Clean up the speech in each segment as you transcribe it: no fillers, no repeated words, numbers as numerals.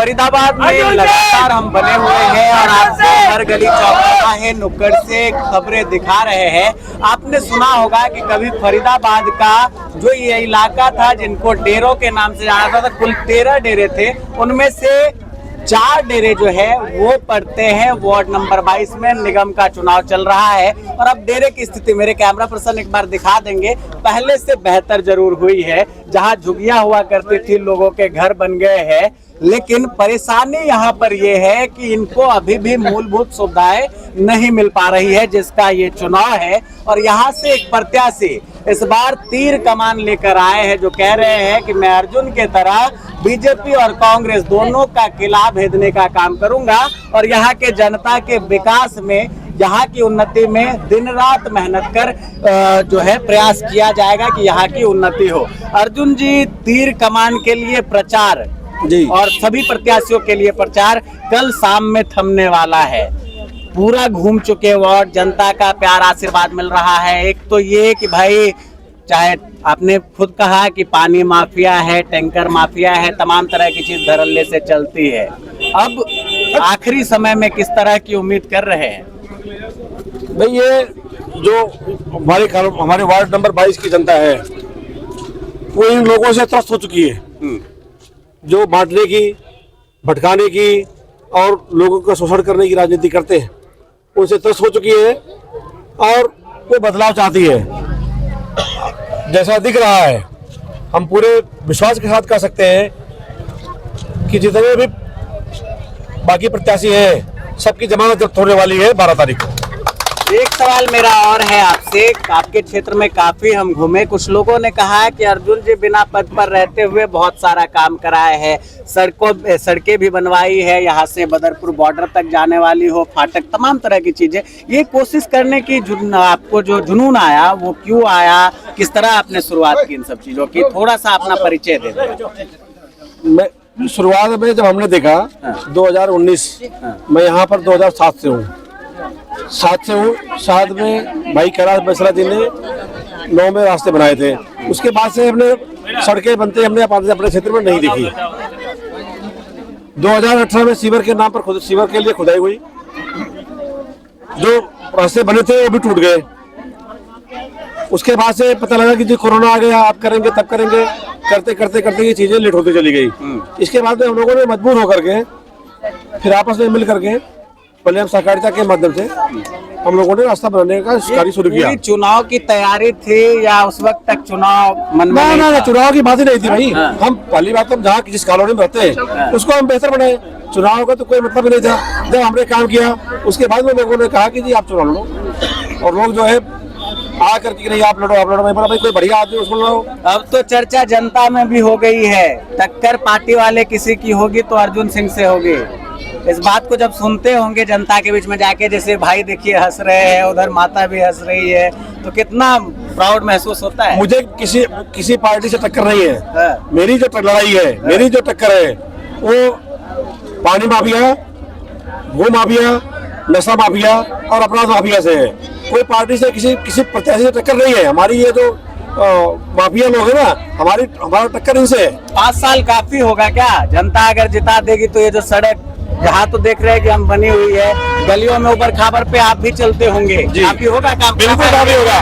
फरीदाबाद में लगातार हम बने हुए हैं और आपको हर गली चौराहे नुक्कड़ से खबरें दिखा रहे हैं। आपने सुना होगा कि कभी फरीदाबाद का जो ये इलाका था जिनको डेरों के नाम से जाना जाता था, कुल 13 डेरे थे, उनमें से 4 डेरे जो है वो पड़ते हैं वार्ड नंबर 22 में। निगम का चुनाव चल रहा है और अब डेरे की स्थिति मेरे कैमरा पर्सन एक बार दिखा देंगे। पहले से बेहतर जरूर हुई है, जहां झुग्गियां हुआ करती थी लोगों के घर बन गए हैं, लेकिन परेशानी यहाँ पर ये है कि इनको अभी भी मूलभूत सुविधाएं नहीं मिल पा रही है, जिसका ये चुनाव है। और यहाँ से एक प्रत्याशी इस बार तीर कमान लेकर आए हैं, जो कह रहे हैं कि मैं अर्जुन के तरह बीजेपी और कांग्रेस दोनों का किला भेदने का काम करूंगा और यहाँ के जनता के विकास में, यहाँ की उन्नति में दिन रात मेहनत कर जो है प्रयास किया जाएगा कि यहाँ की उन्नति हो। अर्जुन जी तीर कमान के लिए प्रचार जी और सभी प्रत्याशियों के लिए प्रचार कल शाम में थमने वाला है। पूरा घूम चुके वार्ड, जनता का प्यार आशीर्वाद मिल रहा है। एक तो ये कि भाई, चाहे आपने खुद कहा कि पानी माफिया है, टैंकर माफिया है, तमाम तरह की चीज धड़ल्ले से चलती है। अब आखिरी समय में किस तरह की उम्मीद कर रहे हैं? भाई ये जो हमारे वार्ड नंबर 22 की जनता है वो इन लोगों से त्रस्त हो चुकी है, जो बांटने की, भटकाने की और लोगों का शोषण करने की राजनीति करते हैं, उनसे त्रस्त हो चुकी है और वो बदलाव चाहती है। जैसा दिख रहा है, हम पूरे विश्वास के साथ कह सकते हैं कि जितने भी बाकी प्रत्याशी हैं सबकी जमानत जब्त होने वाली है 12 तारीख को। एक सवाल मेरा और है आपसे, आपके क्षेत्र में काफी हम घूमे, कुछ लोगों ने कहा है कि अर्जुन जी बिना पद पर रहते हुए बहुत सारा काम कराए हैं, सड़कें भी बनवाई है, यहाँ से बदरपुर बॉर्डर तक जाने वाली हो, फाटक, तमाम तरह की चीजें। ये कोशिश करने की आपको जो जुनून आया वो क्यों आया, किस तरह आपने शुरुआत की इन सब चीजों की? थोड़ा सा अपना परिचय दे दें। शुरुआत में जब हमने देखा 2019, मैं यहाँ पर 2007 से हूँ, 7 में भाई कैलाश मिश्रा जी ने 9 में रास्ते बनाए थे। उसके बाद से हमने सड़कें बनते हमने अपने क्षेत्र में नहीं देखी। 2018 में सीवर के नाम पर सीवर के लिए खुदाई हुई, जो रास्ते बने थे वो भी टूट गए। उसके बाद से पता लगा कि जी कोरोना आ गया, आप करेंगे तब करेंगे, करते करते करते ये चीजें लेट होती चली गई। इसके बाद में हम लोगों ने मजबूर होकर के फिर आपस में मिल करके पहले हम सहकारिता के माध्यम से हम लोगों ने रास्ता बनाने का कार्य शुरू किया। चुनाव की तैयारी थी या उस वक्त तक चुनाव मन में? ना, चुनाव की बात ही नहीं थी भाई। हम पहली बात तो जहाँ जिस कॉलोनी में रहते हैं उसको हम बेहतर बनाए, चुनाव का तो कोई मतलब नहीं था। जब हमने काम किया उसके बाद में लोगों ने कहा कि जी आप चुनाव लड़ो, और लोग जो है आकर के नहीं आप लड़ो मैं बोला भाई कोई बढ़िया आदमी उसको लड़ो। अब तो चर्चा जनता में भी हो गई है, टक्कर पार्टी वाले किसी की होगी तो अर्जुन सिंह से होगी। इस बात को जब सुनते होंगे जनता के बीच में जाके, जैसे भाई देखिए हंस रहे हैं, उधर माता भी हंस रही है, तो कितना प्राउड महसूस होता है? मुझे किसी पार्टी से टक्कर नहीं है। मेरी जो लड़ाई है, मेरी जो टक्कर है वो पानी माफिया, भू माफिया, नशा माफिया और अपराध माफिया से है। कोई पार्टी से किसी प्रत्याशी से टक्कर नहीं है। हमारी ये जो माफिया लोग है ना, हमारा टक्कर इनसे है। 5 साल काफी होगा क्या? जनता अगर जिता देगी तो ये जो सड़क यहाँ तो देख रहे हैं कि हम बनी हुई है, गलियों में ऊपर खाबर पे आप भी चलते होंगे, काफी होगा काम? बिल्कुल काफी होगा,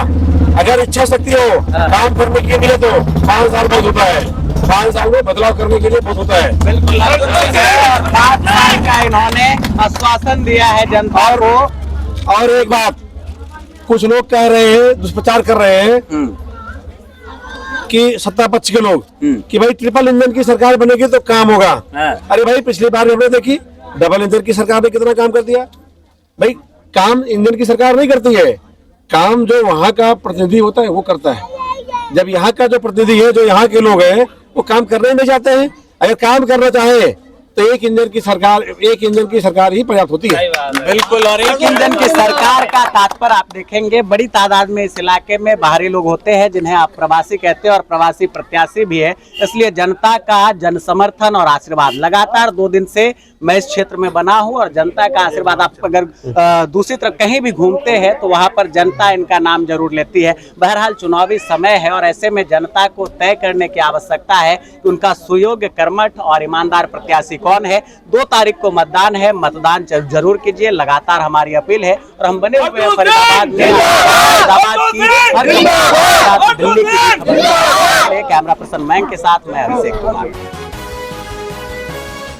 अगर इच्छा शक्ति हो काम करने के लिए तो 5 साल बहुत होता है। 5 साल में बदलाव करने के लिए बहुत होता है। बिल्कुल 7 साल का इन्होंने आश्वासन दिया है जनता को। और एक बात, कुछ लोग कह रहे हैं, दुष्प्रचार कर रहे हैं कि सत्ता पक्ष के लोग कि भाई ट्रिपल इंजन की सरकार बनेगी तो काम होगा। अरे भाई पिछली बार हमने देखी डबल इंजन की सरकार ने कितना काम कर दिया। भाई काम इंजन की सरकार नहीं करती है, काम जो वहाँ का प्रतिनिधि होता है वो करता है। जब यहाँ का जो प्रतिनिधि है, जो यहाँ के लोग हैं, वो काम करने नहीं चाहते हैं। अगर काम करना चाहे तो एक इंजन की सरकार ही पर्याप्त होती है। बिल्कुल, और एक इंजन की सरकार का तात्पर्य आप देखेंगे बड़ी तादाद में इस इलाके में बाहरी लोग होते हैं, जिन्हें आप प्रवासी कहते हैं और प्रवासी प्रत्याशी भी है। इसलिए जनता का जन समर्थन और आशीर्वाद लगातार 2 दिन से मैं इस क्षेत्र में बना हूं और जनता का आशीर्वाद, आप अगर दूसरी तरफ कहीं भी घूमते हैं तो वहां पर जनता इनका नाम जरूर लेती है। बहरहाल चुनावी समय है और ऐसे में जनता को तय करने की आवश्यकता है कि उनका सुयोग्य, कर्मठ और ईमानदार प्रत्याशी कौन है। 2 तारीख को मतदान है, मतदान जरूर कीजिए, लगातार हमारी अपील है। और हम बने हुए हैं फरीदाबाद में, फरीदाबाद की हर दिल्ली की खबर। कैमरा पर्सन मैंग के साथ मैं अभिषेक कुमार।